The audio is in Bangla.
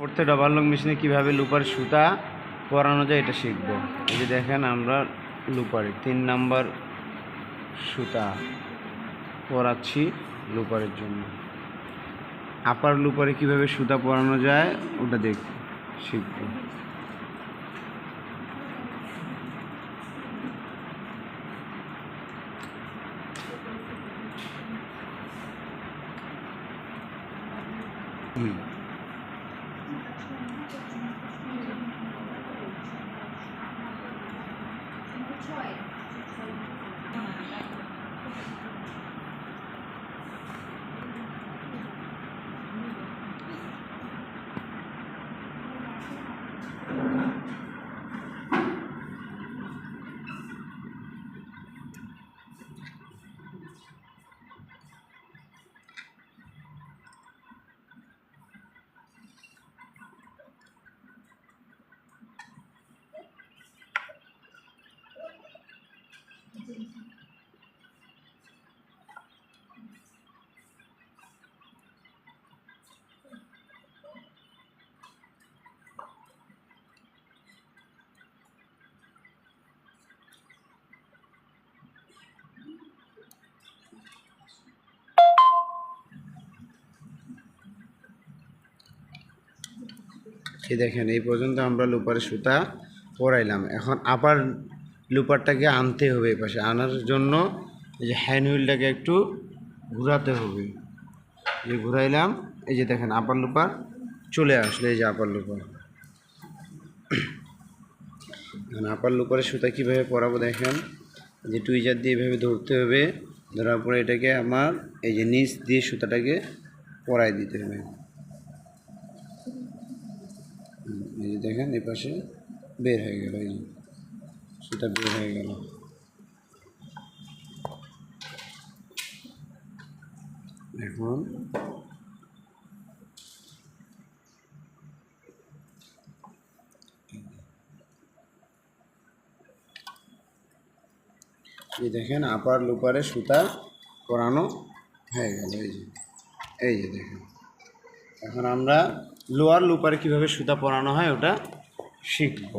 করতে ডবল লং মেশিনে কীভাবে লুপার সুতা পরানো যায় এটা শিখব। এই যে দেখেন আমরা লুপারে 3 নাম্বার সুতা পরাচ্ছি লুপারের জন্য। আপার লুপারে কীভাবে সুতা পরানো যায় ওটা শিখব। এই দেখেন এই পর্যন্ত আমরা লুপারের সুতা পরাইলাম। এখন আবার লুপারটাকে আনতে হবে, এই পাশে আনার জন্য এই যে হ্যান্ড হুইলটাকে একটু ঘোরাতে হবে। যে ঘুরাইলাম, এই যে দেখেন আপার লুপার চলে আসলো। এই যে আপার লুপার। এখন আপার লুপারের সুতা কীভাবে পরাবো দেখেন। যে টুইজার দিয়ে এভাবে ধরতে হবে, ধরার পরে এটাকে আমার এই যে নিচ দিয়ে সুতাটাকে পরাই দিতে হবে। এই যে দেখেন এই পাশে বের হয়ে গেল, এই যে সুতা বের হয়ে গেল। এখন এই দেখেন আপার লুপারে সুতা পরানো হয়ে গেল। এই যে দেখেন এখন আমরা লোয়ার লুপারে কীভাবে সুতা পরানো হয় ওটা শিখব।